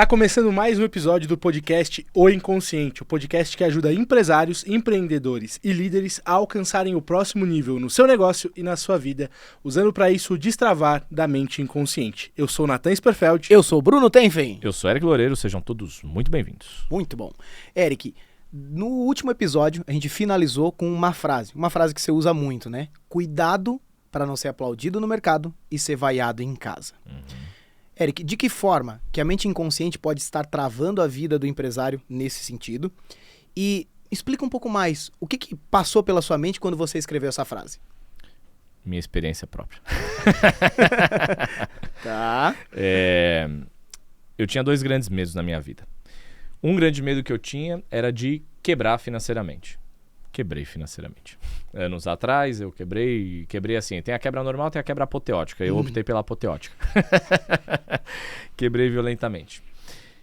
Tá começando mais um episódio do podcast O Inconsciente, o podcast que ajuda empresários, empreendedores e líderes a alcançarem o próximo nível no seu negócio e na sua vida, usando para isso o destravar da mente inconsciente. Eu sou Natan Sperfeld. Eu sou Bruno Tenfen. Eu sou Eric Loureiro, sejam todos muito bem-vindos. Muito bom. Eric, no último episódio a gente finalizou com uma frase que você usa muito, né? Cuidado para não ser aplaudido no mercado e ser vaiado em casa. Eric, de que forma que a mente inconsciente pode estar travando a vida do empresário nesse sentido? E explica um pouco mais, o que passou pela sua mente quando você escreveu essa frase? Minha experiência própria. Tá. Eu tinha dois grandes medos na minha vida. Um grande medo que eu tinha era de quebrar financeiramente. Quebrei financeiramente. Anos atrás eu quebrei assim, tem a quebra normal, tem a quebra apoteótica. Eu optei pela apoteótica. Quebrei violentamente.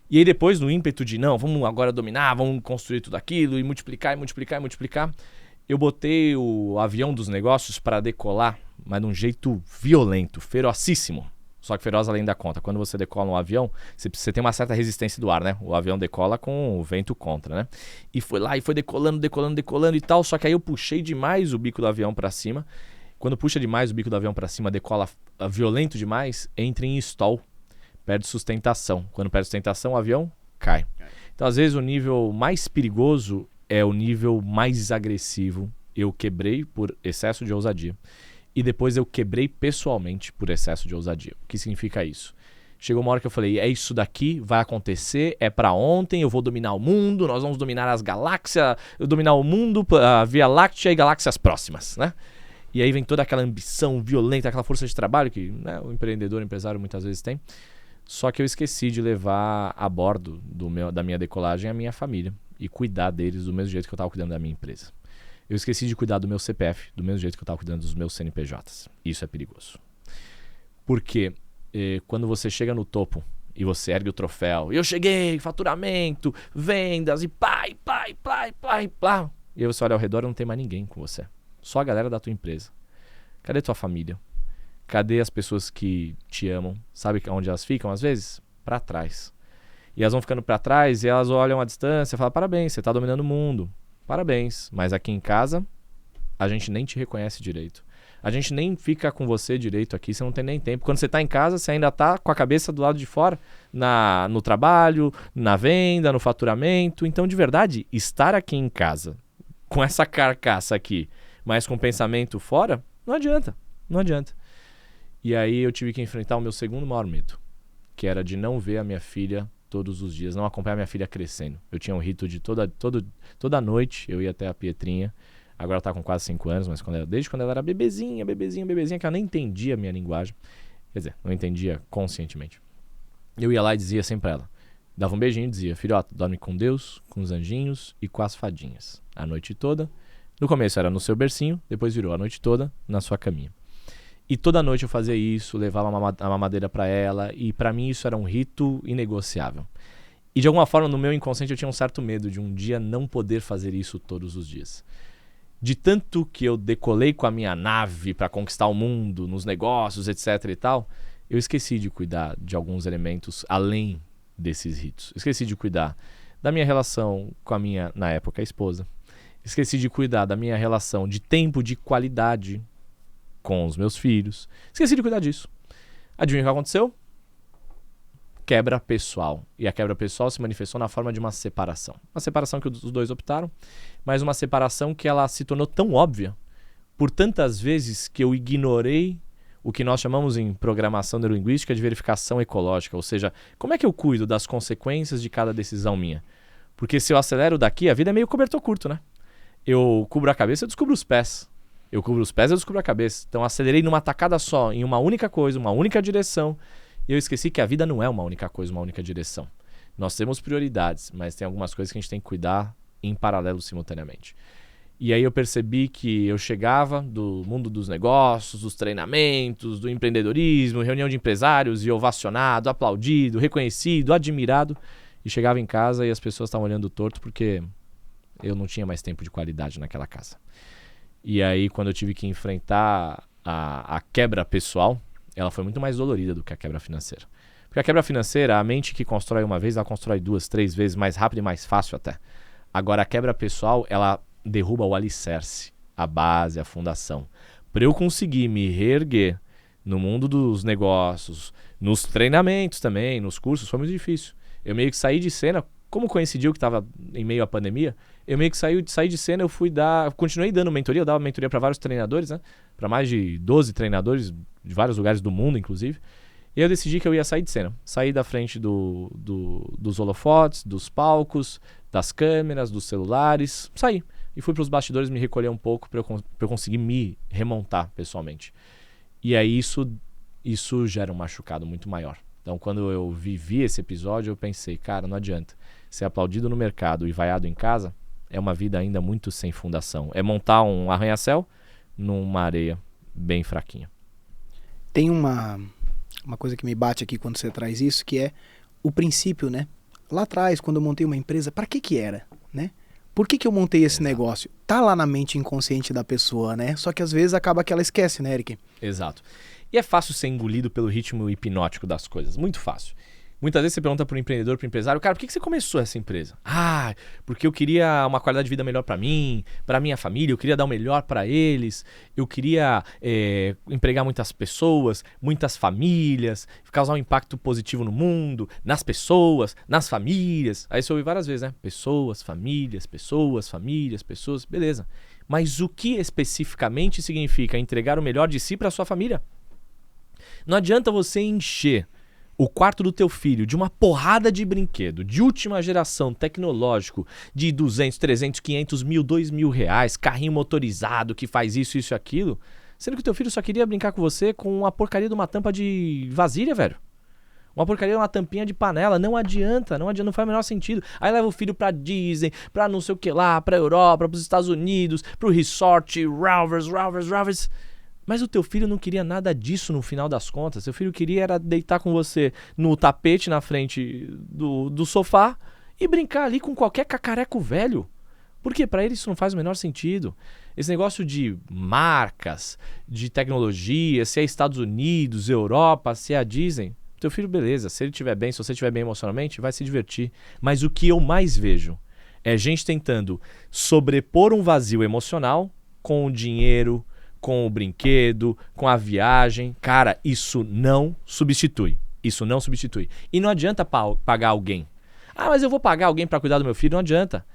E aí depois, no ímpeto de, não, vamos agora dominar, vamos construir tudo aquilo e multiplicar, eu botei o avião dos negócios para decolar, mas de um jeito violento, ferocíssimo. Só que feroz além da conta. Quando você decola um avião, você tem uma certa resistência do ar, né? O avião decola com o vento contra, né? E foi lá e foi decolando e tal. Só que aí eu puxei demais o bico do avião para cima. Quando puxa demais o bico do avião para cima, decola violento demais, entra em stall. Perde sustentação. Quando perde sustentação, o avião cai. Então, às vezes, o nível mais perigoso é o nível mais agressivo. Eu quebrei por excesso de ousadia. E depois eu quebrei pessoalmente por excesso de ousadia. O que significa isso? Chegou uma hora que eu falei, é isso daqui, vai acontecer, é pra ontem, eu vou dominar o mundo, nós vamos dominar as galáxias, eu dominar o mundo, a Via Láctea e galáxias próximas, né? E aí vem toda aquela ambição violenta, aquela força de trabalho que, né, o empreendedor, o empresário muitas vezes tem. Só que eu esqueci de levar a bordo da minha decolagem a minha família e cuidar deles do mesmo jeito que eu estava cuidando da minha empresa. Eu esqueci de cuidar do meu CPF, do mesmo jeito que eu estava cuidando dos meus CNPJs. Isso é perigoso. Porque quando você chega no topo e você ergue o troféu, eu cheguei, faturamento, vendas e plá. E aí você olha ao redor e não tem mais ninguém com você. Só a galera da tua empresa. Cadê tua família? Cadê as pessoas que te amam? Sabe onde elas ficam às vezes? Para trás. E elas vão ficando para trás e elas olham à distância e falam, parabéns, você está dominando o mundo. Parabéns, mas aqui em casa a gente nem te reconhece direito. A gente nem fica com você direito aqui, você não tem nem tempo. Quando você está em casa, você ainda está com a cabeça do lado de fora, no trabalho, na venda, no faturamento. Então, de verdade, estar aqui em casa, com essa carcaça aqui, mas com o pensamento fora, não adianta. E aí eu tive que enfrentar o meu segundo maior medo, que era de não ver a minha filha todos os dias, não acompanhar minha filha crescendo. Eu tinha um rito de toda noite, eu ia até a Pietrinha, agora ela tá com quase 5 anos, mas desde quando ela era bebezinha, que ela nem entendia a minha linguagem, quer dizer, não entendia conscientemente. Eu ia lá e dizia sempre pra ela, dava um beijinho e dizia, filhote, dorme com Deus, com os anjinhos e com as fadinhas, a noite toda. No começo era no seu bercinho, depois virou a noite toda na sua caminha. E toda noite eu fazia isso, levava a mamadeira para ela, e para mim isso era um rito inegociável. E de alguma forma no meu inconsciente eu tinha um certo medo de um dia não poder fazer isso todos os dias. De tanto que eu decolei com a minha nave para conquistar o mundo, nos negócios, etc e tal, eu esqueci de cuidar de alguns elementos além desses ritos. Esqueci de cuidar da minha relação com a minha, na época, esposa. Esqueci de cuidar da minha relação de tempo de qualidade com os meus filhos. Esqueci de cuidar disso. Adivinha o que aconteceu? Quebra pessoal. E a quebra pessoal se manifestou na forma de uma separação. Uma separação que os dois optaram, mas uma separação que ela se tornou tão óbvia por tantas vezes que eu ignorei o que nós chamamos em programação neurolinguística de verificação ecológica. Ou seja, como é que eu cuido das consequências de cada decisão minha? Porque se eu acelero daqui, a vida é meio cobertor curto, né? Eu cubro a cabeça, eu descubro os pés. Eu cubro os pés, eu descubro a cabeça. Então acelerei numa tacada só, em uma única coisa, uma única direção. E eu esqueci que a vida não é uma única coisa, uma única direção. Nós temos prioridades, mas tem algumas coisas que a gente tem que cuidar em paralelo simultaneamente. E aí eu percebi que eu chegava do mundo dos negócios, dos treinamentos, do empreendedorismo, reunião de empresários, e ovacionado, aplaudido, reconhecido, admirado. E chegava em casa e as pessoas estavam olhando torto porque eu não tinha mais tempo de qualidade naquela casa. E aí, quando eu tive que enfrentar a quebra pessoal, ela foi muito mais dolorida do que a quebra financeira. Porque a quebra financeira, a mente que constrói uma vez, ela constrói 2, 3 vezes mais rápido e mais fácil até. Agora, a quebra pessoal, ela derruba o alicerce, a base, a fundação. Para eu conseguir me reerguer no mundo dos negócios, nos treinamentos também, nos cursos, foi muito difícil. Eu meio que saí de cena, como coincidiu que estava em meio à pandemia, eu meio que saí de cena, continuei dando mentoria, eu dava mentoria para vários treinadores, né? Para mais de 12 treinadores de vários lugares do mundo, inclusive. E eu decidi que eu ia sair de cena. Sair da frente dos holofotes, dos palcos, das câmeras, dos celulares. Saí. E fui para os bastidores me recolher um pouco para eu conseguir me remontar pessoalmente. E aí isso gera um machucado muito maior. Então, quando eu vivi esse episódio, eu pensei, cara, não adianta. Ser aplaudido no mercado e vaiado em casa é uma vida ainda muito sem fundação. É montar um arranha-céu numa areia bem fraquinha. Tem uma coisa que me bate aqui quando você traz isso, que é o princípio, né? Lá atrás, quando eu montei uma empresa, para que era, né? Por que eu montei esse negócio? Tá lá na mente inconsciente da pessoa, né? Só que às vezes acaba que ela esquece, né, Eric? Exato. E é fácil ser engolido pelo ritmo hipnótico das coisas, muito fácil. Muitas vezes você pergunta para o empreendedor, para o empresário, cara, por que você começou essa empresa? Ah, porque eu queria uma qualidade de vida melhor para mim, para minha família, eu queria dar o melhor para eles, eu queria empregar muitas pessoas, muitas famílias, causar um impacto positivo no mundo, nas pessoas, nas famílias. Aí você ouve várias vezes, né? Pessoas, famílias, beleza. Mas o que especificamente significa entregar o melhor de si para sua família? Não adianta você encher o quarto do teu filho de uma porrada de brinquedo, de última geração, tecnológico, de 200, 300, 500 mil, 2 mil reais, carrinho motorizado que faz isso e aquilo, sendo que o teu filho só queria brincar com você com uma porcaria de uma tampa de vasilha, velho. Uma porcaria de uma tampinha de panela. Não adianta, não faz o menor sentido. Aí leva o filho pra Disney, pra não sei o que lá, pra Europa, pros Estados Unidos, pro resort, Rovers. Mas o teu filho não queria nada disso no final das contas. Seu filho queria era deitar com você no tapete na frente do sofá e brincar ali com qualquer cacareco velho. Porque para ele isso não faz o menor sentido. Esse negócio de marcas, de tecnologia, se é Estados Unidos, Europa, se é a Disney, teu filho, beleza, se ele estiver bem, se você estiver bem emocionalmente, vai se divertir. Mas o que eu mais vejo é gente tentando sobrepor um vazio emocional com o dinheiro, com o brinquedo, com a viagem. Cara, isso não substitui. E não adianta pagar alguém. Ah, mas eu vou pagar alguém para cuidar do meu filho. Não adianta.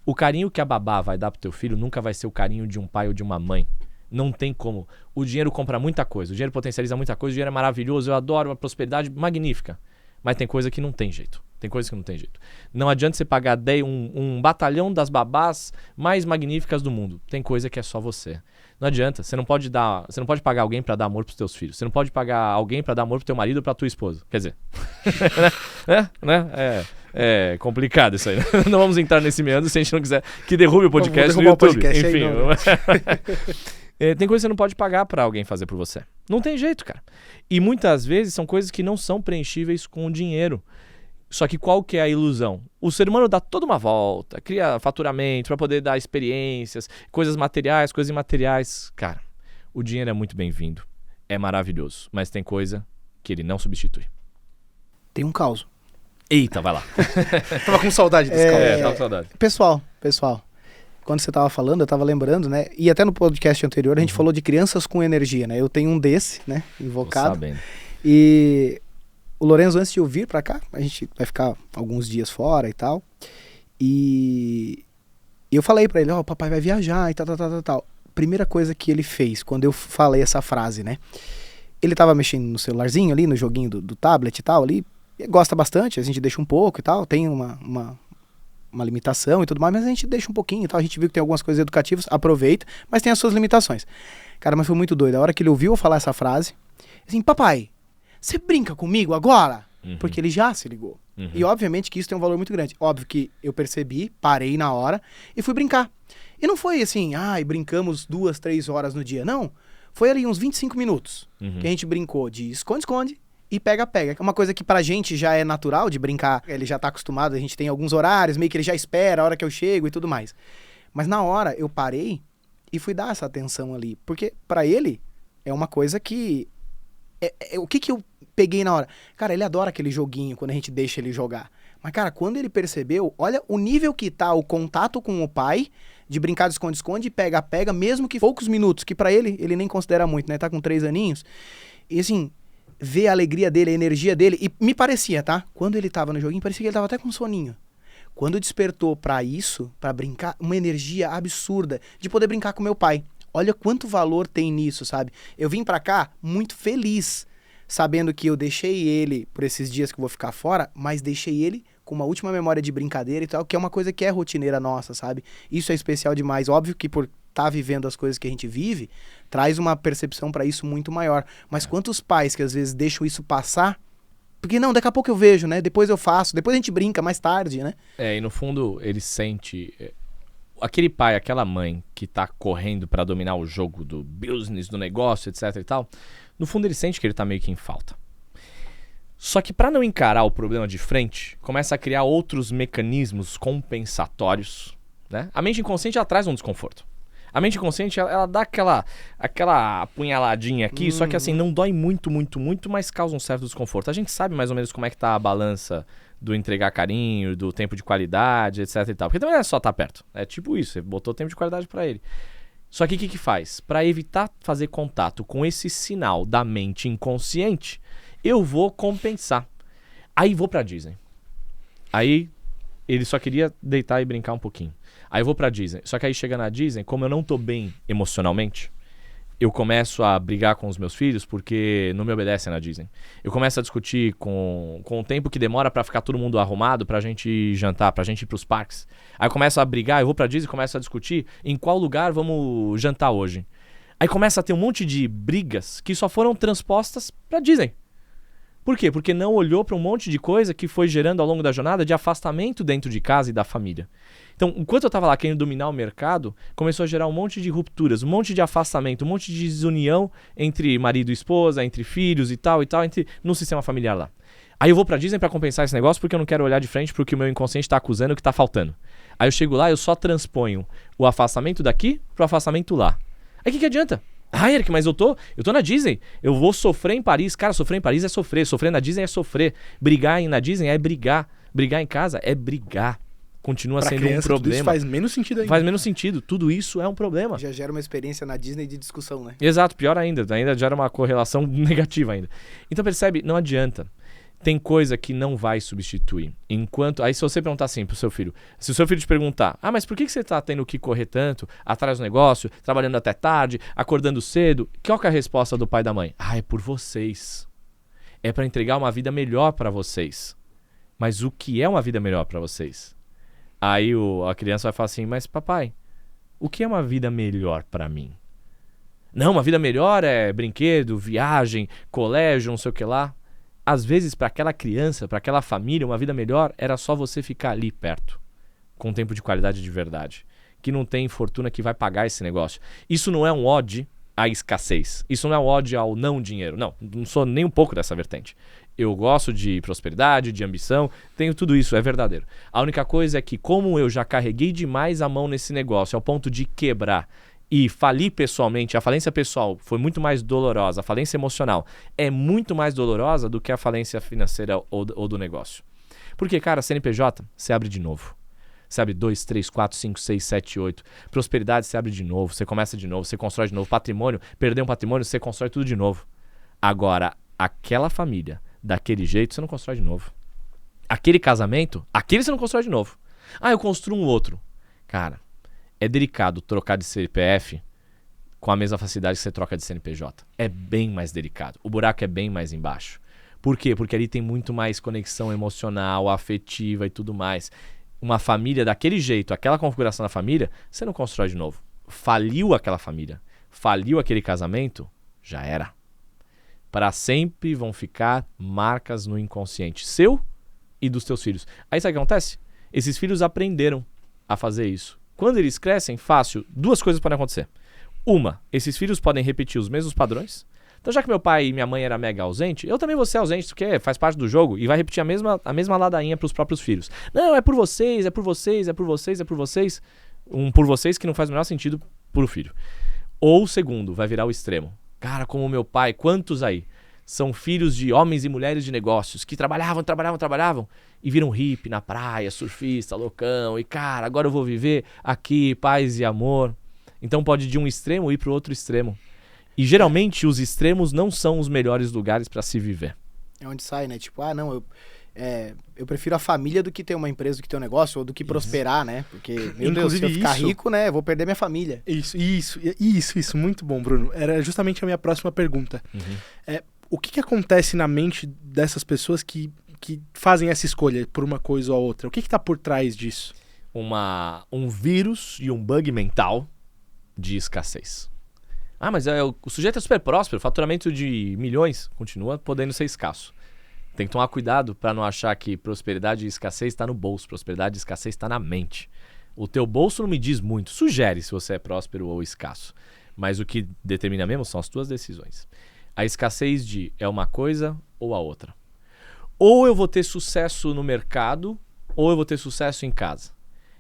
O carinho que a babá vai dar pro teu filho nunca vai ser o carinho de um pai ou de uma mãe. Não tem como. O dinheiro compra muita coisa. O dinheiro potencializa muita coisa. O dinheiro é maravilhoso. Eu adoro uma prosperidade magnífica. Mas tem coisa que não tem jeito. Não adianta você pagar um batalhão das babás mais magníficas do mundo. Tem coisa que é só você. Não adianta. Você não pode pagar alguém para dar amor pros teus filhos. Você não pode pagar alguém para dar amor pro teu marido ou pra tua esposa. Quer dizer, é complicado isso aí. Né? Não vamos entrar nesse meandro se a gente não quiser que derrube o podcast no YouTube. Podcast enfim. Aí, não, tem coisa que você não pode pagar para alguém fazer por você. Não tem jeito, cara. E muitas vezes são coisas que não são preenchíveis com dinheiro. Só que qual que é a ilusão? O ser humano dá toda uma volta, cria faturamento para poder dar experiências, coisas materiais, coisas imateriais. Cara, o dinheiro é muito bem-vindo, é maravilhoso, mas tem coisa que ele não substitui. Tem um caos. Eita, vai lá. Tava com saudade desse caos. Tava com saudade. Pessoal, quando você tava falando, eu tava lembrando, né? E até no podcast anterior a gente falou de crianças com energia, né? Eu tenho um desse, né? Invocado. Tô sabendo. E o Lorenzo, antes de eu vir pra cá, a gente vai ficar alguns dias fora e tal. E eu falei pra ele, ó, o papai vai viajar e tal. Primeira coisa que ele fez, quando eu falei essa frase, né? Ele tava mexendo no celularzinho ali, no joguinho do tablet e tal, ali. Ele gosta bastante, a gente deixa um pouco e tal, tem uma limitação e tudo mais, mas a gente deixa um pouquinho e tal. A gente viu que tem algumas coisas educativas, aproveita, mas tem as suas limitações. Cara, mas foi muito doido. A hora que ele ouviu eu falar essa frase, assim, papai, você brinca comigo agora? Porque ele já se ligou. E obviamente que isso tem um valor muito grande. Óbvio que eu percebi, parei na hora e fui brincar. E não foi assim, brincamos 2, 3 horas no dia. Não, foi ali uns 25 minutos que a gente brincou de esconde-esconde e pega-pega. É uma coisa que pra gente já é natural de brincar. Ele já tá acostumado, a gente tem alguns horários, meio que ele já espera a hora que eu chego e tudo mais. Mas na hora eu parei e fui dar essa atenção ali. Porque pra ele é uma coisa que... o que eu peguei na hora. Cara, ele adora aquele joguinho quando a gente deixa ele jogar. Mas, cara, quando ele percebeu, olha o nível que tá o contato com o pai, de brincar de esconde-esconde, pega-pega, mesmo que poucos minutos, que pra ele nem considera muito, né? Tá com 3 aninhos. E assim, ver a alegria dele, a energia dele, e me parecia, tá? Quando ele tava no joguinho, parecia que ele tava até com soninho. Quando despertou pra isso, pra brincar, uma energia absurda de poder brincar com meu pai. Olha quanto valor tem nisso, sabe? Eu vim pra cá muito feliz, sabendo que eu deixei ele por esses dias que eu vou ficar fora, mas deixei ele com uma última memória de brincadeira e tal, que é uma coisa que é rotineira nossa, sabe? Isso é especial demais. Óbvio que por estar vivendo as coisas que a gente vive, traz uma percepção pra isso muito maior. Mas quantos pais que às vezes deixam isso passar, porque não, daqui a pouco eu vejo, né? Depois eu faço, depois a gente brinca mais tarde, né? E no fundo ele sente... Aquele pai, aquela mãe que tá correndo pra dominar o jogo do business, do negócio, etc e tal, no fundo ele sente que ele tá meio que em falta. Só que pra não encarar o problema de frente, começa a criar outros mecanismos compensatórios, né? A mente inconsciente, ela traz um desconforto. A mente inconsciente, ela dá aquela apunhaladinha aqui, só que assim, não dói muito, mas causa um certo desconforto. A gente sabe mais ou menos como é que tá a balança do entregar carinho, do tempo de qualidade, etc e tal. Porque também não é só estar perto. É tipo isso, você botou tempo de qualidade pra ele. Só que o que faz? Pra evitar fazer contato com esse sinal da mente inconsciente, eu vou compensar. Aí vou pra Disney. Aí ele só queria deitar e brincar um pouquinho. Aí eu vou pra Disney. Só que aí chega na Disney, como eu não tô bem emocionalmente, eu começo a brigar com os meus filhos porque não me obedecem na Disney. Eu começo a discutir com o tempo que demora pra ficar todo mundo arrumado pra gente jantar, pra gente ir pros parques. Aí eu começo a brigar, eu vou pra Disney e começo a discutir em qual lugar vamos jantar hoje. Aí começa a ter um monte de brigas que só foram transpostas pra Disney. Por quê? Porque não olhou para um monte de coisa que foi gerando ao longo da jornada de afastamento dentro de casa e da família. Então, enquanto eu estava lá querendo dominar o mercado, começou a gerar um monte de rupturas, um monte de afastamento, um monte de desunião entre marido e esposa, entre filhos e tal, no sistema familiar lá. Aí eu vou pra Disney para compensar esse negócio porque eu não quero olhar de frente porque o meu inconsciente está acusando que está faltando. Aí eu chego lá e eu só transponho o afastamento daqui pro afastamento lá. Aí o que adianta? Ah, Eric, mas eu tô na Disney, eu vou sofrer em Paris. Cara, sofrer em Paris é sofrer na Disney é sofrer, brigar na Disney é brigar em casa é brigar. Continua pra sendo criança, um problema. Tudo isso faz menos sentido ainda. Faz menos sentido, tudo isso é um problema. Já gera uma experiência na Disney de discussão, né? Exato, pior ainda gera uma correlação negativa ainda. Então percebe, não adianta. Tem coisa que não vai substituir. Aí se você perguntar assim pro seu filho, se o seu filho te perguntar, mas por que você tá tendo que correr tanto, atrás do negócio, trabalhando até tarde, acordando cedo, qual que é a resposta do pai e da mãe? É por vocês. É para entregar uma vida melhor para vocês. Mas o que é uma vida melhor para vocês? Aí a criança vai falar assim, mas papai, o que é uma vida melhor para mim? Não, uma vida melhor é brinquedo, viagem, colégio, não sei o que lá. Às vezes, para aquela criança, para aquela família, uma vida melhor era só você ficar ali perto, com um tempo de qualidade de verdade, que não tem fortuna que vai pagar esse negócio. Isso não é um ode à escassez, isso não é um ode ao não dinheiro, não sou nem um pouco dessa vertente. Eu gosto de prosperidade, de ambição, tenho tudo isso, é verdadeiro. A única coisa é que como eu já carreguei demais a mão nesse negócio, ao ponto de quebrar, e falir pessoalmente, a falência pessoal foi muito mais dolorosa, a falência emocional é muito mais dolorosa do que a falência financeira ou do negócio. Porque, cara, CNPJ, você abre de novo. Você abre 2, 3, 4, 5, 6, 7, 8. Prosperidade, você abre de novo, você começa de novo, você constrói de novo. Patrimônio, perder um patrimônio, você constrói tudo de novo. Agora, aquela família, daquele jeito, você não constrói de novo. Aquele casamento, aquele você não constrói de novo. Eu construo um outro. Cara, é delicado trocar de CPF com a mesma facilidade que você troca de CNPJ. É bem mais delicado. O buraco é bem mais embaixo. Por quê? Porque ali tem muito mais conexão emocional, afetiva e tudo mais. Uma família daquele jeito, aquela configuração da família, você não constrói de novo. Faliu aquela família, faliu aquele casamento, já era. Para sempre vão ficar marcas no inconsciente seu e dos teus filhos. Aí sabe o que acontece? Esses filhos aprenderam a fazer isso. Quando eles crescem, fácil, 2 coisas podem acontecer. Uma, esses filhos podem repetir os mesmos padrões. Então, já que meu pai e minha mãe eram mega ausente, eu também vou ser ausente, porque faz parte do jogo, e vai repetir a mesma ladainha para os próprios filhos. Não, é por vocês, é por vocês, é por vocês, é por vocês. Um por vocês que não faz o menor sentido pro filho. Ou, segundo, vai virar o extremo. Cara, como meu pai, quantos aí? são filhos de homens e mulheres de negócios que trabalhavam e viram hippie na praia, surfista, loucão. E, cara, agora eu vou viver aqui, paz e amor. Então pode de um extremo ir para o outro extremo. E geralmente os extremos não são os melhores lugares para se viver. É onde sai, né? Tipo, eu prefiro a família do que ter uma empresa, do que ter um negócio, ou do que prosperar, né? Porque, meu Deus, se eu ficar rico, né, eu vou perder minha família. Isso, muito bom, Bruno. Era justamente a minha próxima pergunta. O que acontece na mente dessas pessoas que fazem essa escolha por uma coisa ou outra? O que tá por trás disso? Um vírus e um bug mental de escassez. Mas o sujeito é super próspero, faturamento de milhões, continua podendo ser escasso. Tem que tomar cuidado para não achar que prosperidade e escassez está no bolso. Prosperidade e escassez está na mente. O teu bolso não me diz muito. Sugere se você é próspero ou escasso. Mas o que determina mesmo são as tuas decisões. A escassez é uma coisa ou a outra. Ou eu vou ter sucesso no mercado, ou eu vou ter sucesso em casa.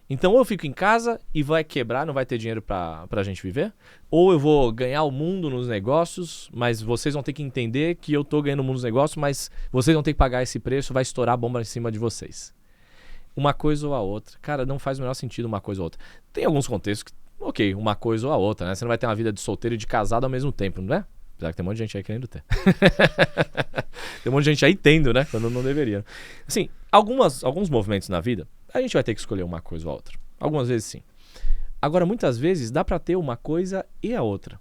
Então ou eu fico em casa e vai quebrar, não vai ter dinheiro para a gente viver. Ou eu vou ganhar o mundo nos negócios, mas vocês vão ter que entender que eu estou ganhando o mundo nos negócios, mas vocês vão ter que pagar esse preço, vai estourar a bomba em cima de vocês. Uma coisa ou a outra. Cara, não faz o menor sentido uma coisa ou outra. Tem alguns contextos que, ok, uma coisa ou a outra, né? Você não vai ter uma vida de solteiro e de casado ao mesmo tempo, não é? Apesar que tem um monte de gente aí querendo ter. Tem um monte de gente aí tendo, né? Quando não deveria. Assim, alguns movimentos na vida, a gente vai ter que escolher uma coisa ou a outra. Algumas vezes sim. Agora, muitas vezes dá pra ter uma coisa e a outra.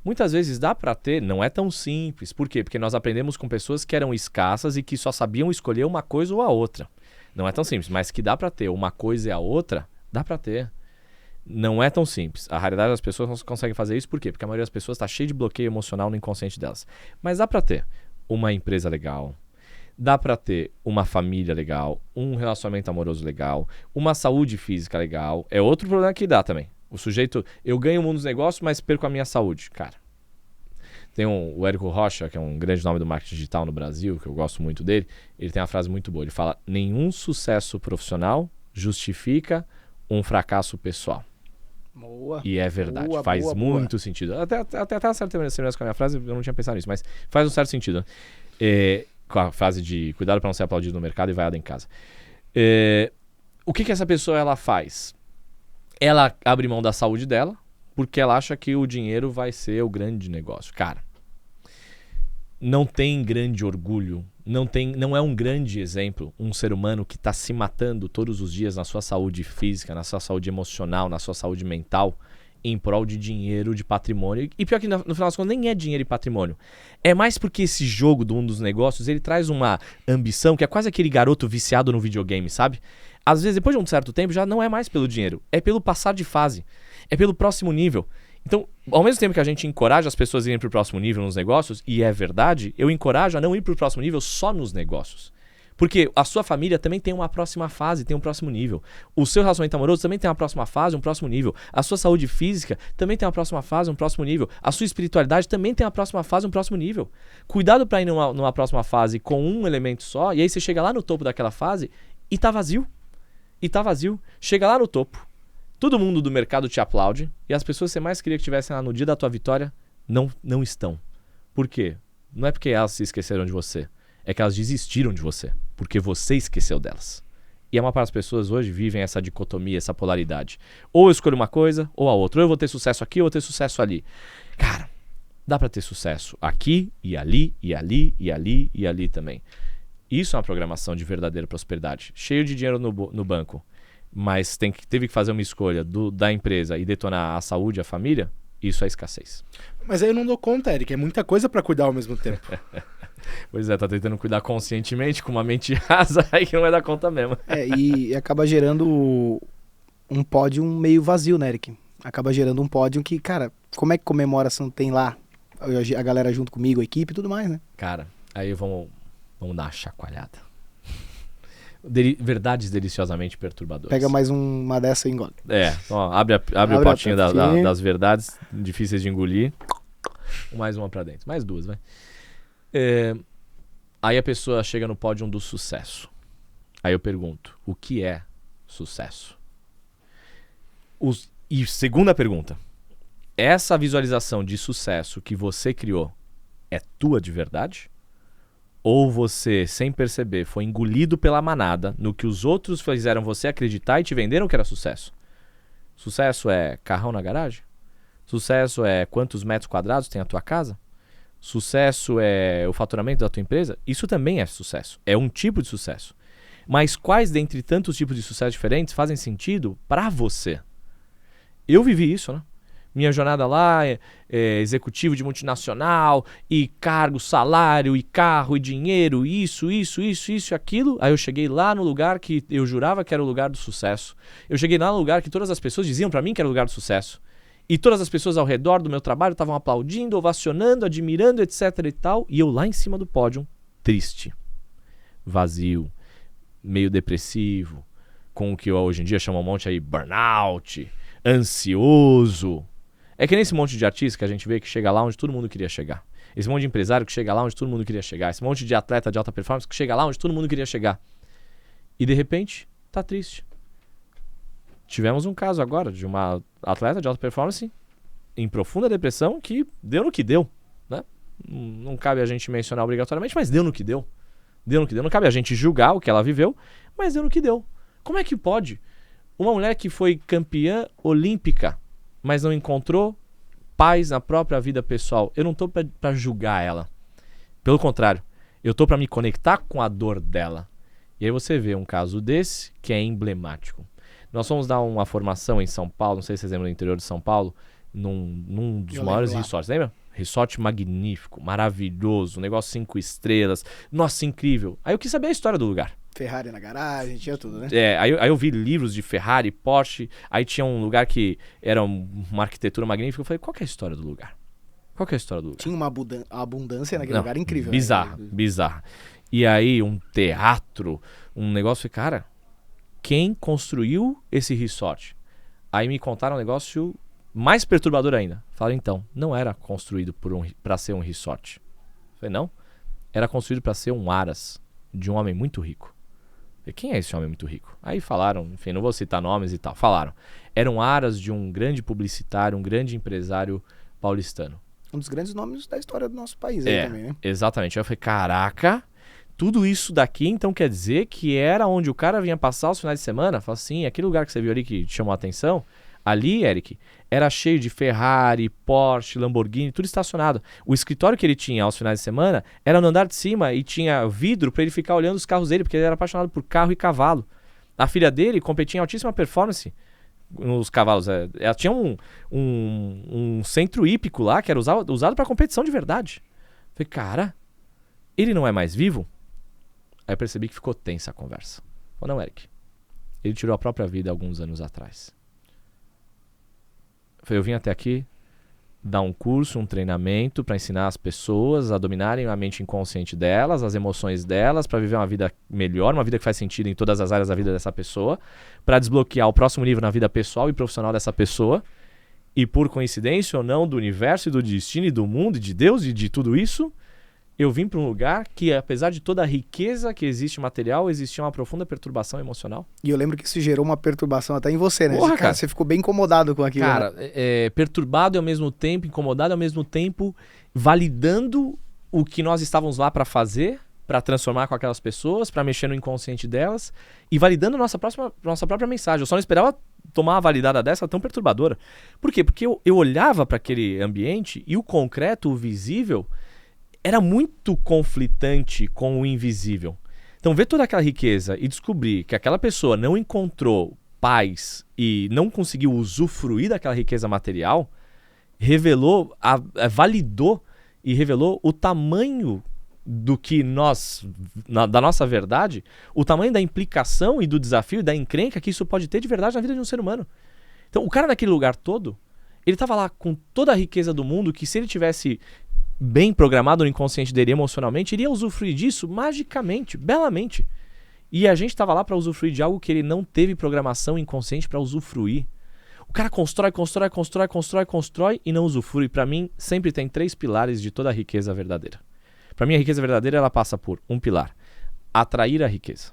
Muitas vezes dá pra ter, não é tão simples. Por quê? Porque nós aprendemos com pessoas que eram escassas e que só sabiam escolher uma coisa ou a outra. Não é tão simples, mas que dá pra ter uma coisa e a outra, dá pra ter. Não é tão simples. A raridade das pessoas não consegue fazer isso. Por quê? Porque a maioria das pessoas está cheia de bloqueio emocional no inconsciente delas. Mas dá pra ter uma empresa legal, dá pra ter uma família legal, um relacionamento amoroso legal, uma saúde física legal. É outro problema que dá também. O sujeito, eu ganho o mundo dos negócios, mas perco a minha saúde. Cara, tem o Érico Rocha, que é um grande nome do marketing digital no Brasil, que eu gosto muito dele. Ele tem uma frase muito boa. Ele fala, nenhum sucesso profissional justifica um fracasso pessoal. Boa. E é verdade, faz muito sentido. Até tá certo com a minha frase, eu não tinha pensado nisso, mas faz um certo sentido. Com a frase de cuidado para não ser aplaudido no mercado e vaiado em casa. O que essa pessoa ela faz? Ela abre mão da saúde dela porque ela acha que o dinheiro vai ser o grande negócio. Cara, não tem grande orgulho, não é um grande exemplo um ser humano que está se matando todos os dias na sua saúde física, na sua saúde emocional, na sua saúde mental, em prol de dinheiro, de patrimônio. E pior que no final das contas nem é dinheiro e patrimônio. É mais porque esse jogo do mundo dos negócios, ele traz uma ambição que é quase aquele garoto viciado no videogame, sabe? Às vezes, depois de um certo tempo, já não é mais pelo dinheiro. É pelo passar de fase. É pelo próximo nível. Então, ao mesmo tempo que a gente encoraja as pessoas a irem para o próximo nível nos negócios, e é verdade, eu encorajo a não ir para o próximo nível só nos negócios. Porque a sua família também tem uma próxima fase, tem um próximo nível. O seu relacionamento amoroso também tem uma próxima fase, um próximo nível. A sua saúde física também tem uma próxima fase, um próximo nível. A sua espiritualidade também tem uma próxima fase, um próximo nível. Cuidado para ir numa próxima fase com um elemento só, e aí você chega lá no topo daquela fase e tá vazio. Chega lá no topo. Todo mundo do mercado te aplaude e as pessoas que você mais queria que estivessem lá no dia da tua vitória não estão. Por quê? Não é porque elas se esqueceram de você. É que elas desistiram de você. Porque você esqueceu delas. E a maior parte das pessoas hoje vivem essa dicotomia, essa polaridade. Ou eu escolho uma coisa ou a outra. Ou eu vou ter sucesso aqui ou eu vou ter sucesso ali. Cara, dá pra ter sucesso aqui e ali e ali e ali e ali também. Isso é uma programação de verdadeira prosperidade. Cheio de dinheiro no banco. Mas teve que fazer uma escolha da empresa e detonar a saúde e a família, isso é escassez. Mas aí eu não dou conta, Eric, é muita coisa pra cuidar ao mesmo tempo. Pois é, tá tentando cuidar conscientemente com uma mente rasa aí que não vai dar conta mesmo. E acaba gerando um pódio meio vazio, né, Eric? Acaba gerando um pódio que, cara, como é que comemoração tem lá? A galera junto comigo, a equipe e tudo mais, né? Cara, aí vamos dar uma chacoalhada. Verdades deliciosamente perturbadoras. Pega mais uma dessa e engole. Ó, abre o potinho das verdades difíceis de engolir. Mais uma pra dentro. Mais duas, vai. Aí a pessoa chega no pódio do sucesso. Aí eu pergunto, o que é sucesso? E segunda pergunta, essa visualização de sucesso que você criou é tua de verdade? ou você, sem perceber, foi engolido pela manada no que os outros fizeram você acreditar e te venderam que era sucesso. Sucesso é carrão na garagem? Sucesso é quantos metros quadrados tem a tua casa? Sucesso é o faturamento da tua empresa? Isso também é sucesso. É um tipo de sucesso. Mas quais dentre tantos tipos de sucesso diferentes fazem sentido para você? Eu vivi isso, né? Minha jornada lá executivo de multinacional, e cargo, salário, e carro, e dinheiro, isso, aquilo. Aí eu cheguei lá no lugar que eu jurava que era o lugar do sucesso. Eu cheguei lá no lugar que todas as pessoas diziam para mim que era o lugar do sucesso. E todas as pessoas ao redor do meu trabalho estavam aplaudindo, ovacionando, admirando, etc e tal. E eu lá em cima do pódio, triste, vazio, meio depressivo, com o que hoje em dia chama um monte aí burnout, ansioso. É que nem esse monte de artista que a gente vê que chega lá onde todo mundo queria chegar. Esse monte de empresário que chega lá onde todo mundo queria chegar. Esse monte de atleta de alta performance que chega lá onde todo mundo queria chegar. E de repente, tá triste. Tivemos um caso agora de uma atleta de alta performance em profunda depressão que deu no que deu, né? Não cabe a gente mencionar obrigatoriamente, mas deu no que deu. Deu no que deu. Não cabe a gente julgar o que ela viveu, mas deu no que deu. Como é que pode uma mulher que foi campeã olímpica, mas não encontrou paz na própria vida pessoal? Eu não tô pra julgar ela. Pelo contrário, eu tô pra me conectar com a dor dela. E aí você vê um caso desse que é emblemático. Nós fomos dar uma formação em São Paulo, não sei se vocês lembram do interior de São Paulo, num dos maiores resorts, lembra? Resort magnífico, maravilhoso, um negócio 5 estrelas. Nossa, incrível. Aí eu quis saber a história do lugar. Ferrari na garagem, tinha tudo, né? Aí eu vi livros de Ferrari, Porsche, aí tinha um lugar que era uma arquitetura magnífica. Eu falei, qual que é a história do lugar? Qual que é a história do lugar? Tinha uma abundância naquele lugar incrível. Bizarra. E aí um teatro, um negócio, cara, quem construiu esse resort? Aí me contaram um negócio mais perturbador ainda. Falaram, então, não era construído para ser um resort. Eu falei, não. Era construído para ser um aras de um homem muito rico. Eu falei, quem é esse homem muito rico? Aí falaram, enfim, não vou citar nomes e tal. Falaram, eram aras de um grande publicitário, um grande empresário paulistano. Um dos grandes nomes da história do nosso país aí também, né? Exatamente. Aí eu falei, caraca, tudo isso daqui então quer dizer que era onde o cara vinha passar os finais de semana? Falei assim, aquele lugar que você viu ali que te chamou a atenção, ali, Eric, era cheio de Ferrari, Porsche, Lamborghini, tudo estacionado. O escritório que ele tinha aos finais de semana era no andar de cima e tinha vidro para ele ficar olhando os carros dele, porque ele era apaixonado por carro e cavalo. A filha dele competia em altíssima performance nos cavalos. Ela tinha um centro hípico lá que era usado para competição de verdade. Falei, cara, ele não é mais vivo? Aí eu percebi que ficou tensa a conversa. Falei, não, Eric, ele tirou a própria vida alguns anos atrás. Eu vim até aqui dar um curso, um treinamento para ensinar as pessoas a dominarem a mente inconsciente delas, as emoções delas, para viver uma vida melhor, uma vida que faz sentido em todas as áreas da vida dessa pessoa, para desbloquear o próximo nível na vida pessoal e profissional dessa pessoa. E por coincidência ou não, do universo e do destino e do mundo e de Deus e de tudo isso, eu vim para um lugar que, apesar de toda a riqueza que existe material, existia uma profunda perturbação emocional. E eu lembro que isso gerou uma perturbação até em você, né? Porra, cara, você ficou bem incomodado com aquilo. Cara, né? Perturbado e ao mesmo tempo, incomodado e ao mesmo tempo, validando o que nós estávamos lá para fazer, para transformar com aquelas pessoas, para mexer no inconsciente delas e validando a nossa própria mensagem. Eu só não esperava tomar uma validada dessa tão perturbadora. Por quê? Porque eu olhava para aquele ambiente e o concreto, o visível, era muito conflitante com o invisível. Então, ver toda aquela riqueza e descobrir que aquela pessoa não encontrou paz e não conseguiu usufruir daquela riqueza material, validou e revelou o tamanho do que da nossa verdade, o tamanho da implicação e do desafio e da encrenca que isso pode ter de verdade na vida de um ser humano. Então, o cara naquele lugar todo, ele estava lá com toda a riqueza do mundo que, se ele tivesse bem programado no inconsciente dele emocionalmente, iria usufruir disso magicamente, belamente. E a gente estava lá para usufruir de algo que ele não teve programação inconsciente para usufruir. O cara constrói e não usufrui. Para mim, sempre tem 3 pilares de toda a riqueza verdadeira. Para mim, a riqueza verdadeira ela passa por um pilar: atrair a riqueza.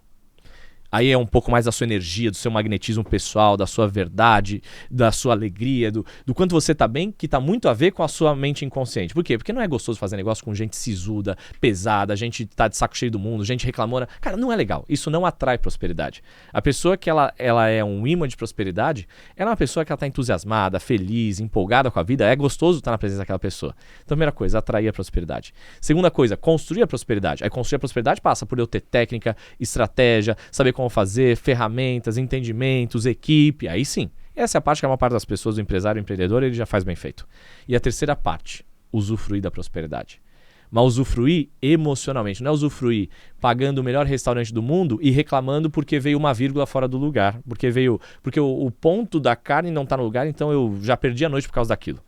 Aí é um pouco mais da sua energia, do seu magnetismo pessoal, da sua verdade, da sua alegria, do quanto você tá bem, que tá muito a ver com a sua mente inconsciente. Por quê? Porque não é gostoso fazer negócio com gente sisuda, pesada, gente tá de saco cheio do mundo, gente reclamona. Cara, não é legal. Isso não atrai prosperidade. A pessoa que ela é um imã de prosperidade, ela é uma pessoa que ela tá entusiasmada, feliz, empolgada com a vida. É gostoso estar na presença daquela pessoa. Então, primeira coisa, atrair a prosperidade. Segunda coisa, construir a prosperidade. Aí construir a prosperidade passa por eu ter técnica, estratégia, saber como fazer, ferramentas, entendimentos, equipe, aí sim. Essa é a parte que a maior parte das pessoas, do empresário, do empreendedor, ele já faz bem feito. E a terceira parte, usufruir da prosperidade. Mas usufruir emocionalmente, não é usufruir pagando o melhor restaurante do mundo e reclamando porque veio uma vírgula fora do lugar, porque o ponto da carne não está no lugar, então eu já perdi a noite por causa daquilo.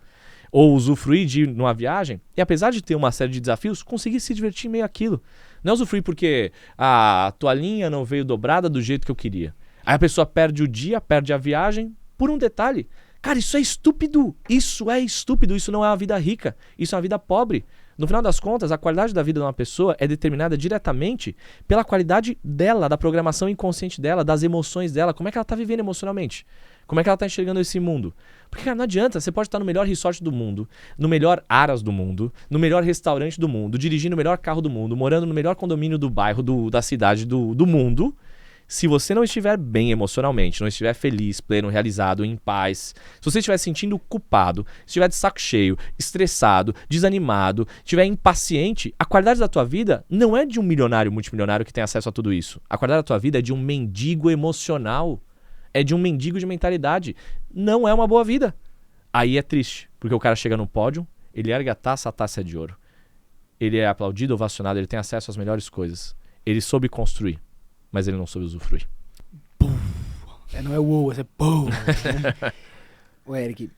Ou usufruir de ir numa viagem e, apesar de ter uma série de desafios, conseguir se divertir em meio àquilo. Não é usufruir porque a toalhinha não veio dobrada do jeito que eu queria. Aí a pessoa perde o dia, perde a viagem por um detalhe. Cara, isso é estúpido. Isso é estúpido. Isso não é uma vida rica. Isso é uma vida pobre. No final das contas, a qualidade da vida de uma pessoa é determinada diretamente pela qualidade dela, da programação inconsciente dela, das emoções dela, como é que ela está vivendo emocionalmente, como é que ela está enxergando esse mundo. Porque, cara, não adianta, você pode estar no melhor resort do mundo, no melhor Aras do mundo, no melhor restaurante do mundo, dirigindo o melhor carro do mundo, morando no melhor condomínio do bairro, da cidade, do mundo. Se você não estiver bem emocionalmente, não estiver feliz, pleno, realizado, em paz, se você estiver se sentindo culpado, se estiver de saco cheio, estressado, desanimado, estiver impaciente, a qualidade da tua vida não é de um milionário, multimilionário que tem acesso a tudo isso. A qualidade da tua vida é de um mendigo emocional, é de um mendigo de mentalidade. Não é uma boa vida. Aí é triste, porque o cara chega no pódio, ele ergue a taça é de ouro. Ele é aplaudido, ovacionado, ele tem acesso às melhores coisas. Ele soube construir. Mas ele não soube usufruir. Não é uou, é pum. Ô, Eric,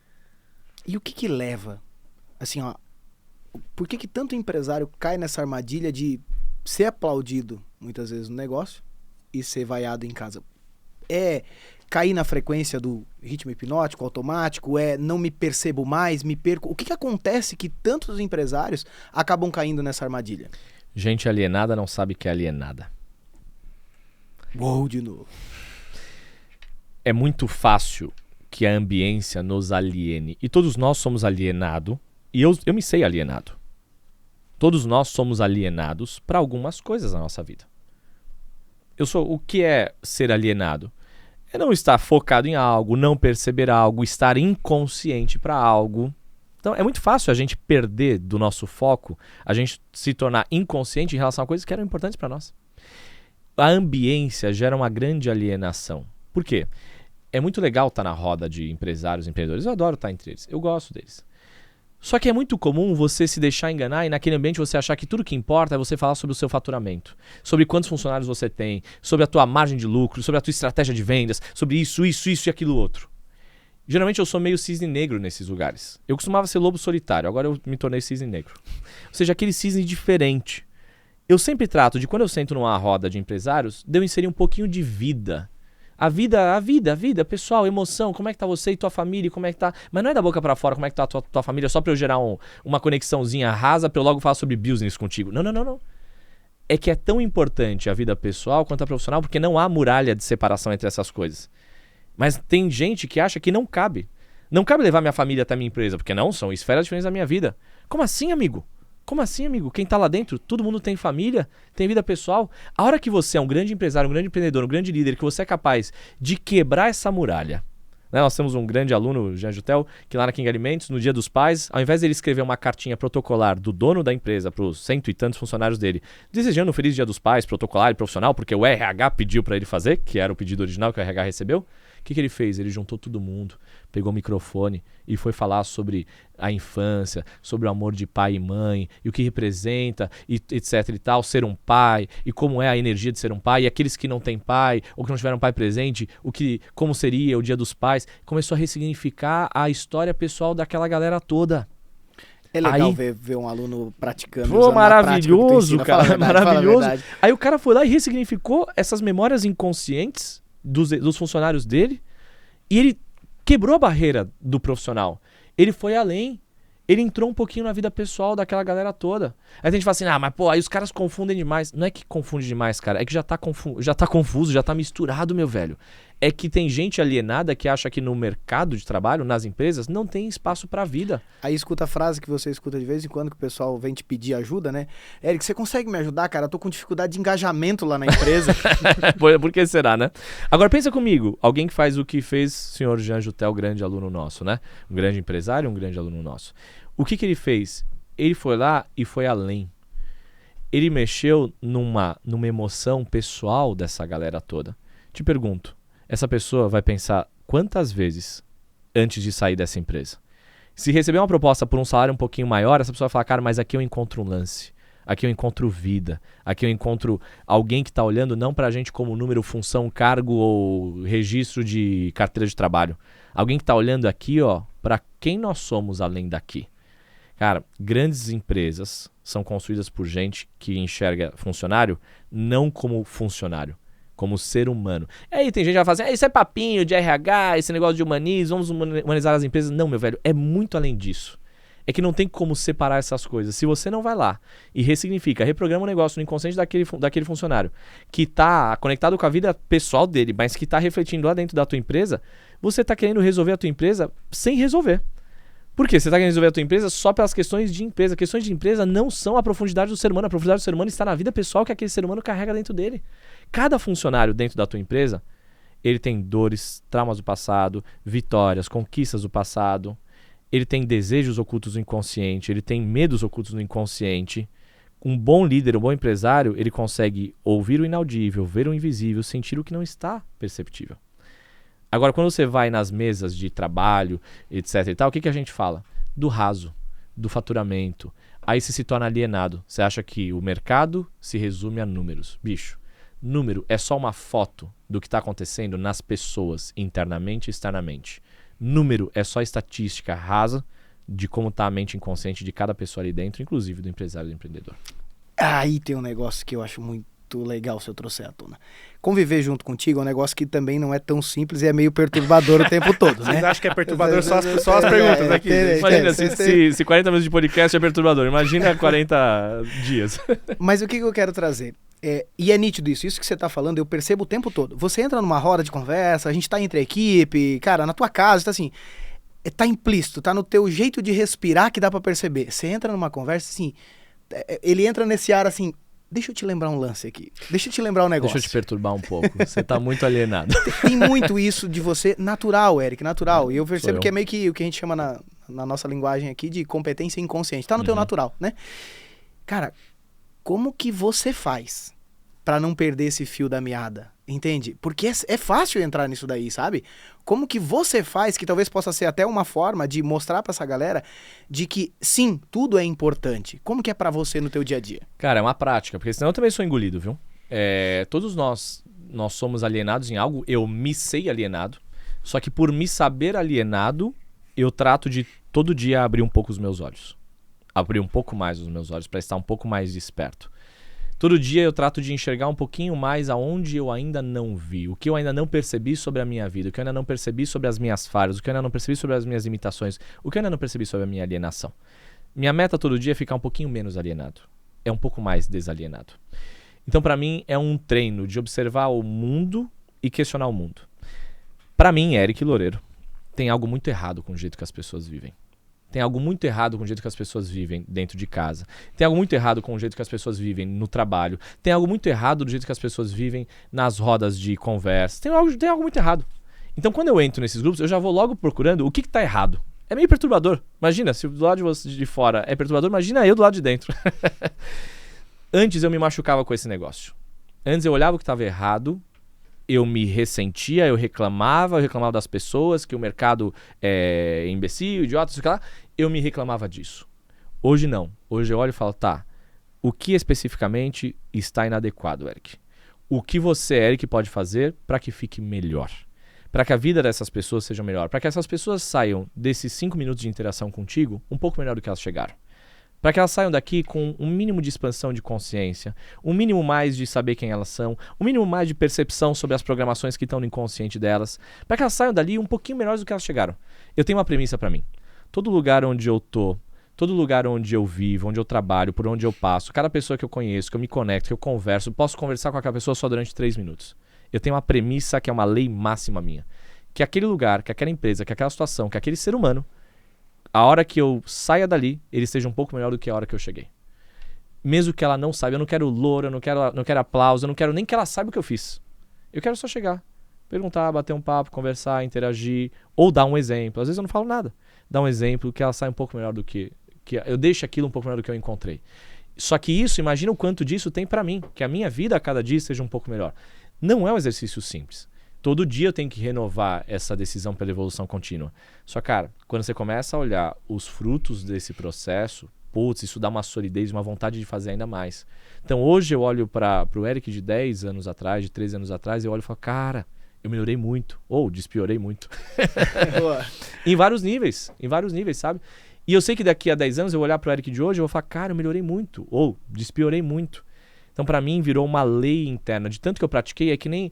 e o que leva, assim, ó, por que tanto empresário cai nessa armadilha de ser aplaudido, muitas vezes, no negócio e ser vaiado em casa? É cair na frequência do ritmo hipnótico, automático, não me percebo mais, me perco? O que acontece que tantos empresários acabam caindo nessa armadilha? Gente alienada não sabe que é alienada. Uou, de novo. É muito fácil que a ambiência nos aliene. E todos nós somos alienados. E eu me sei alienado. Todos nós somos alienados para algumas coisas na nossa vida. O que é ser alienado? É não estar focado em algo, não perceber algo, estar inconsciente para algo. Então é muito fácil a gente perder do nosso foco, a gente se tornar inconsciente em relação a coisas que eram importantes para nós. A ambiência gera uma grande alienação. Por quê? É muito legal estar na roda de empresários, empreendedores. Eu adoro estar entre eles. Eu gosto deles. Só que é muito comum você se deixar enganar e naquele ambiente você achar que tudo que importa é você falar sobre o seu faturamento, sobre quantos funcionários você tem, sobre a tua margem de lucro, sobre a tua estratégia de vendas, sobre isso e aquilo outro. Geralmente eu sou meio cisne negro nesses lugares. Eu costumava ser lobo solitário, agora eu me tornei cisne negro. Ou seja, aquele cisne diferente. Eu sempre trato de, quando eu sento numa roda de empresários, de eu inserir um pouquinho de vida. A vida, pessoal, emoção, como é que tá você e tua família, como é que tá... Mas não é da boca pra fora como é que tá a tua família, só pra eu gerar uma conexãozinha rasa pra eu logo falar sobre business contigo. Não. É que é tão importante a vida pessoal quanto a profissional, porque não há muralha de separação entre essas coisas. Mas tem gente que acha que não cabe. Não cabe levar minha família até a minha empresa, porque não, são esferas diferentes da minha vida. Como assim, amigo? Como assim, amigo? Quem tá lá dentro, todo mundo tem família, tem vida pessoal. A hora que você é um grande empresário, um grande empreendedor, um grande líder, que você é capaz de quebrar essa muralha. Né? Nós temos um grande aluno, o Jean Jutel, que lá na King Alimentos, no Dia dos Pais, ao invés de ele escrever uma cartinha protocolar do dono da empresa para os 100 e tantos funcionários dele, desejando um feliz Dia dos Pais, protocolar e profissional, porque o RH pediu para ele fazer, que era o pedido original que o RH recebeu, o que ele fez? Ele juntou todo mundo, pegou o microfone e foi falar sobre a infância, sobre o amor de pai e mãe, e o que representa, e etc e tal, ser um pai, e como é a energia de ser um pai, e aqueles que não têm pai, ou que não tiveram pai presente, como seria o Dia dos Pais. Começou a ressignificar a história pessoal daquela galera toda. É legal ver um aluno praticando. Pô, maravilhoso, cara, maravilhoso. Aí o cara foi lá e ressignificou essas memórias inconscientes dos funcionários dele, e ele quebrou a barreira do profissional. Ele foi além. Ele entrou um pouquinho na vida pessoal daquela galera toda. Aí a gente fala assim, mas pô, aí os caras confundem demais. Não é que confunde demais, cara. É que já tá confuso, já tá misturado, meu velho. É que tem gente alienada que acha que no mercado de trabalho, nas empresas, não tem espaço pra vida. Aí escuta a frase que você escuta de vez em quando, que o pessoal vem te pedir ajuda, né? Eric, você consegue me ajudar, cara? Eu tô com dificuldade de engajamento lá na empresa. Por que será, né? Agora pensa comigo, alguém que faz o que fez o senhor Jean Jutel, grande aluno nosso, né? Um grande empresário, um grande aluno nosso. O que ele fez? Ele foi lá e foi além. Ele mexeu numa emoção pessoal dessa galera toda. Te pergunto, essa pessoa vai pensar quantas vezes antes de sair dessa empresa? Se receber uma proposta por um salário um pouquinho maior, essa pessoa vai falar, cara, mas aqui eu encontro um lance. Aqui eu encontro vida. Aqui eu encontro alguém que está olhando não pra gente como número, função, cargo ou registro de carteira de trabalho. Alguém que está olhando aqui, ó, para quem nós somos além daqui. Cara, grandes empresas são construídas por gente que enxerga funcionário não como funcionário, como ser humano. E aí tem gente que vai falar assim, isso é papinho de RH, esse negócio de humanismo, vamos humanizar as empresas. Não, meu velho, é muito além disso. É que não tem como separar essas coisas. Se você não vai lá e ressignifica, reprograma o negócio no inconsciente daquele funcionário que está conectado com a vida pessoal dele, mas que está refletindo lá dentro da tua empresa, você está querendo resolver a tua empresa sem resolver. Por quê? Você está querendo resolver a tua empresa só pelas questões de empresa. Questões de empresa não são a profundidade do ser humano. A profundidade do ser humano está na vida pessoal que aquele ser humano carrega dentro dele. Cada funcionário dentro da tua empresa, ele tem dores, traumas do passado, vitórias, conquistas do passado. Ele tem desejos ocultos no inconsciente, ele tem medos ocultos no inconsciente. Um bom líder, um bom empresário, ele consegue ouvir o inaudível, ver o invisível, sentir o que não está perceptível. Agora, quando você vai nas mesas de trabalho, etc e tal, o que a gente fala? Do raso, do faturamento. Aí você se torna alienado. Você acha que o mercado se resume a números. Bicho, número é só uma foto do que está acontecendo nas pessoas, internamente e externamente. Número é só estatística rasa de como está a mente inconsciente de cada pessoa ali dentro, inclusive do empresário e do empreendedor. Aí tem um negócio que eu acho muito legal se eu trouxer à tona. Conviver junto contigo é um negócio que também não é tão simples e é meio perturbador o tempo todo, né? Vocês acham que é perturbador só as perguntas aqui? Imagina, se 40 minutos de podcast é perturbador, imagina 40 dias. Mas o que eu quero trazer? E é nítido isso que você tá falando, eu percebo o tempo todo. Você entra numa roda de conversa, a gente tá entre a equipe, cara, na tua casa, tá assim, tá implícito, tá no teu jeito de respirar que dá pra perceber. Você entra numa conversa, assim, ele entra nesse ar assim, deixa eu te lembrar um lance aqui, deixa eu te lembrar um negócio. Deixa eu te perturbar um pouco, você tá muito alienado. Tem muito isso de você, natural, Eric, natural. E eu percebo que é meio que o que a gente chama na nossa linguagem aqui de competência inconsciente, tá no teu natural, né? Cara, como que você faz pra não perder esse fio da meada, entende? Porque é fácil entrar nisso daí, sabe? Como que você faz, que talvez possa ser até uma forma de mostrar pra essa galera de que, sim, tudo é importante. Como que é pra você no teu dia a dia? Cara, é uma prática, porque senão eu também sou engolido, viu? Todos nós somos alienados em algo, eu me sei alienado, só que por me saber alienado, eu trato de todo dia abrir um pouco os meus olhos. Abrir um pouco mais os meus olhos para estar um pouco mais desperto. Todo dia eu trato de enxergar um pouquinho mais aonde eu ainda não vi, o que eu ainda não percebi sobre a minha vida, o que eu ainda não percebi sobre as minhas falhas, o que eu ainda não percebi sobre as minhas limitações, o que eu ainda não percebi sobre a minha alienação. Minha meta todo dia é ficar um pouquinho menos alienado, é um pouco mais desalienado. Então para mim é um treino de observar o mundo e questionar o mundo. Para mim, Eric Loureiro, tem algo muito errado com o jeito que as pessoas vivem. Tem algo muito errado com o jeito que as pessoas vivem dentro de casa. Tem algo muito errado com o jeito que as pessoas vivem no trabalho. Tem algo muito errado do jeito que as pessoas vivem nas rodas de conversa. Tem algo muito errado. Então, quando eu entro nesses grupos, eu já vou logo procurando o que tá errado. É meio perturbador. Imagina, se do lado de fora é perturbador, imagina eu do lado de dentro. Antes eu me machucava com esse negócio. Antes eu olhava o que estava errado, eu me ressentia, eu reclamava das pessoas, que o mercado é imbecil, idiota, sei lá. Eu me reclamava disso. Hoje não. Hoje eu olho e falo, tá, o que especificamente está inadequado, Eric? O que você, Eric, pode fazer para que fique melhor? Para que a vida dessas pessoas seja melhor? Para que essas pessoas saiam desses 5 minutos de interação contigo um pouco melhor do que elas chegaram? Para que elas saiam daqui com um mínimo de expansão de consciência, um mínimo mais de saber quem elas são, um mínimo mais de percepção sobre as programações que estão no inconsciente delas, para que elas saiam dali um pouquinho melhores do que elas chegaram. Eu tenho uma premissa para mim. Todo lugar onde eu tô Todo lugar onde eu vivo, onde eu trabalho, por onde eu passo, cada pessoa que eu conheço, que eu me conecto, que eu converso, posso conversar com aquela pessoa só durante 3 minutos. Eu tenho uma premissa que é uma lei máxima minha. Que aquele lugar, que aquela empresa, que aquela situação, que aquele ser humano, a hora que eu saia dali, ele seja um pouco melhor do que a hora que eu cheguei. Mesmo que ela não saiba, eu não quero louro, eu não quero aplauso, eu não quero nem que ela saiba o que eu fiz. Eu quero só chegar, perguntar, bater um papo, conversar, interagir, ou dar um exemplo. Às vezes eu não falo nada. Dar um exemplo que ela saia um pouco melhor do que eu deixe aquilo um pouco melhor do que eu encontrei. Só que isso, imagina o quanto disso tem pra mim, que a minha vida a cada dia seja um pouco melhor. Não é um exercício simples. Todo dia eu tenho que renovar essa decisão pela evolução contínua. Só, cara, quando você começa a olhar os frutos desse processo, putz, isso dá uma solidez, uma vontade de fazer ainda mais. Então hoje eu olho para o Eric de 10 anos atrás, de 13 anos atrás, eu olho e falo, cara, eu melhorei muito, ou despiorei muito. Em vários níveis, sabe? E eu sei que daqui a 10 anos eu vou olhar para o Eric de hoje e vou falar, cara, eu melhorei muito, ou despiorei muito. Então, para mim, virou uma lei interna. De tanto que eu pratiquei, é que nem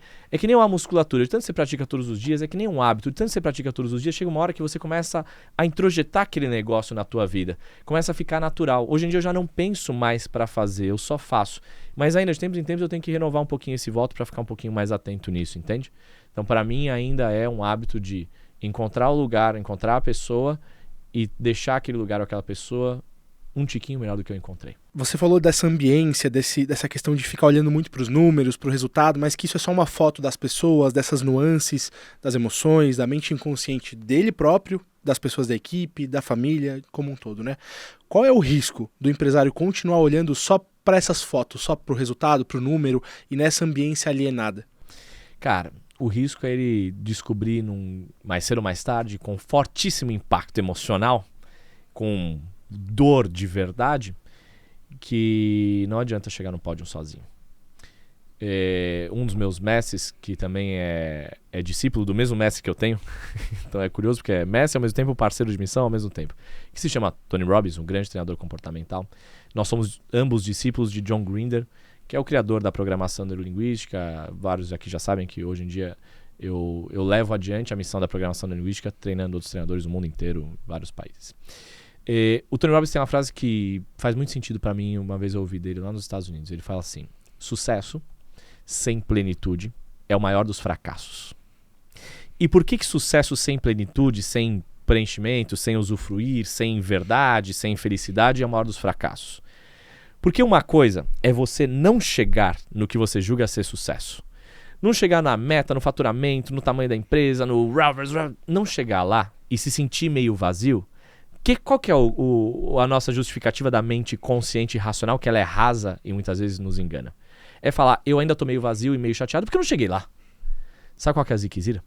uma musculatura. De tanto que você pratica todos os dias, é que nem um hábito. De tanto que você pratica todos os dias, chega uma hora que você começa a introjetar aquele negócio na tua vida. Começa a ficar natural. Hoje em dia eu já não penso mais para fazer, eu só faço. Mas ainda de tempos em tempos eu tenho que renovar um pouquinho esse voto para ficar um pouquinho mais atento nisso, entende? Então, para mim, ainda é um hábito de encontrar o lugar, encontrar a pessoa e deixar aquele lugar ou aquela pessoa um tiquinho melhor do que eu encontrei. Você falou dessa ambiência, dessa questão de ficar olhando muito para os números, para o resultado, mas que isso é só uma foto das pessoas, dessas nuances, das emoções, da mente inconsciente dele próprio, das pessoas da equipe, da família, como um todo, né? Qual é o risco do empresário continuar olhando só para essas fotos, só para o resultado, para o número e nessa ambiência alienada? Cara, o risco é ele descobrir mais cedo ou mais tarde, com fortíssimo impacto emocional, com dor de verdade, que não adianta chegar no pódio sozinho. Um dos meus mestres, que também é discípulo do mesmo mestre que eu tenho, então é curioso porque é mestre ao mesmo tempo, parceiro de missão ao mesmo tempo, que se chama Tony Robbins, um grande treinador comportamental. Nós somos ambos discípulos de John Grinder, que é o criador da programação neurolinguística. Vários aqui já sabem que hoje em dia eu levo adiante a missão da programação neurolinguística, treinando outros treinadores do mundo inteiro, em vários países. O Tony Robbins tem uma frase que faz muito sentido para mim, uma vez eu ouvi dele lá nos Estados Unidos. Ele fala assim: sucesso sem plenitude é o maior dos fracassos. E por que sucesso sem plenitude, sem preenchimento, sem usufruir, sem verdade, sem felicidade é o maior dos fracassos? Porque uma coisa é você não chegar no que você julga ser sucesso. Não chegar na meta, no faturamento, no tamanho da empresa, não chegar lá e se sentir meio vazio. Qual que é a nossa justificativa da mente consciente e racional, que ela é rasa e muitas vezes nos engana? É falar, eu ainda tô meio vazio e meio chateado porque eu não cheguei lá. Sabe qual que é a ziquezira?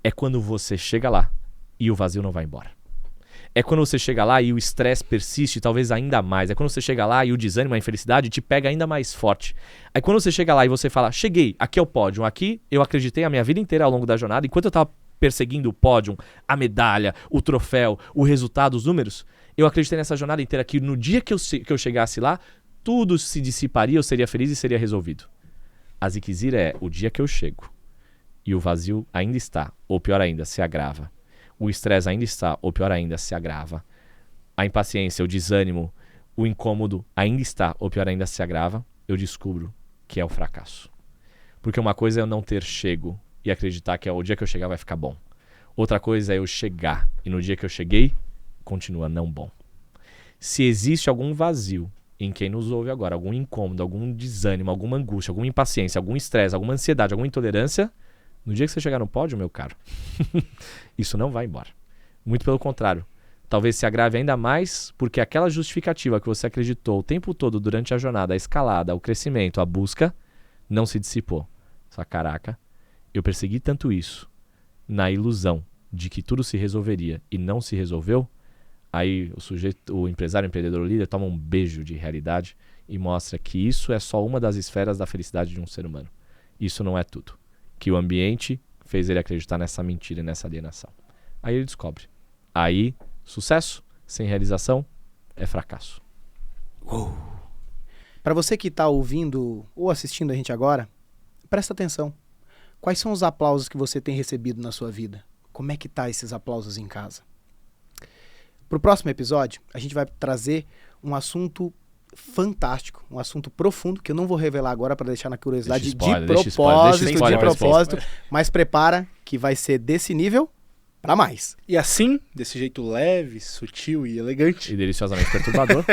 É quando você chega lá e o vazio não vai embora. É quando você chega lá e o estresse persiste talvez ainda mais. É quando você chega lá e o desânimo, a infelicidade te pega ainda mais forte. É quando você chega lá e você fala, cheguei, aqui é o pódio, aqui eu acreditei a minha vida inteira ao longo da jornada, enquanto eu tava perseguindo o pódio, a medalha, o troféu, o resultado, os números, eu acreditei nessa jornada inteira que no dia que eu chegasse lá, tudo se dissiparia, eu seria feliz e seria resolvido. A ziquezira é o dia que eu chego e o vazio ainda está, ou pior ainda, se agrava. O estresse ainda está, ou pior ainda, se agrava. A impaciência, o desânimo, o incômodo ainda está, ou pior ainda, se agrava. Eu descubro que é o fracasso. Porque uma coisa é eu não ter chego e acreditar que o dia que eu chegar vai ficar bom. Outra coisa é eu chegar e no dia que eu cheguei, continua não bom. Se existe algum vazio em quem nos ouve agora, algum incômodo, algum desânimo, alguma angústia, alguma impaciência, algum estresse, alguma ansiedade, alguma intolerância, no dia que você chegar no pódio, meu caro, isso não vai embora. Muito pelo contrário. Talvez se agrave ainda mais porque aquela justificativa que você acreditou o tempo todo durante a jornada, a escalada, o crescimento, a busca, não se dissipou. Só caraca, eu persegui tanto isso na ilusão de que tudo se resolveria e não se resolveu. Aí o empresário, o empreendedor, o líder toma um beijo de realidade e mostra que isso é só uma das esferas da felicidade de um ser humano. Isso não é tudo. Que o ambiente fez ele acreditar nessa mentira, nessa alienação. Aí ele descobre. Aí, sucesso sem realização é fracasso. Para você que está ouvindo ou assistindo a gente agora, presta atenção. Quais são os aplausos que você tem recebido na sua vida? Como é que tá esses aplausos em casa? Pro próximo episódio, a gente vai trazer um assunto fantástico, um assunto profundo, que eu não vou revelar agora para deixar na curiosidade Deixa spoiler, propósito, mas prepara que vai ser desse nível para mais. E assim, desse jeito leve, sutil e elegante, E deliciosamente perturbador.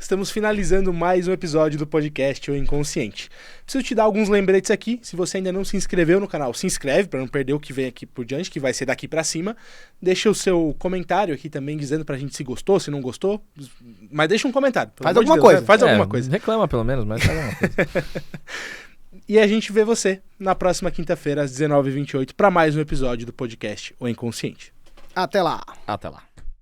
estamos finalizando mais um episódio do podcast O Inconsciente. Preciso te dar alguns lembretes aqui. Se você ainda não se inscreveu no canal, se inscreve para não perder o que vem aqui por diante, que vai ser daqui para cima. Deixa o seu comentário aqui também dizendo pra gente se gostou, se não gostou. Mas deixa um comentário. Faz alguma coisa. Faz alguma coisa. Reclama pelo menos, mas faz alguma coisa. E a gente vê você na próxima quinta-feira, às 19h28, para mais um episódio do podcast O Inconsciente. Até lá! Até lá.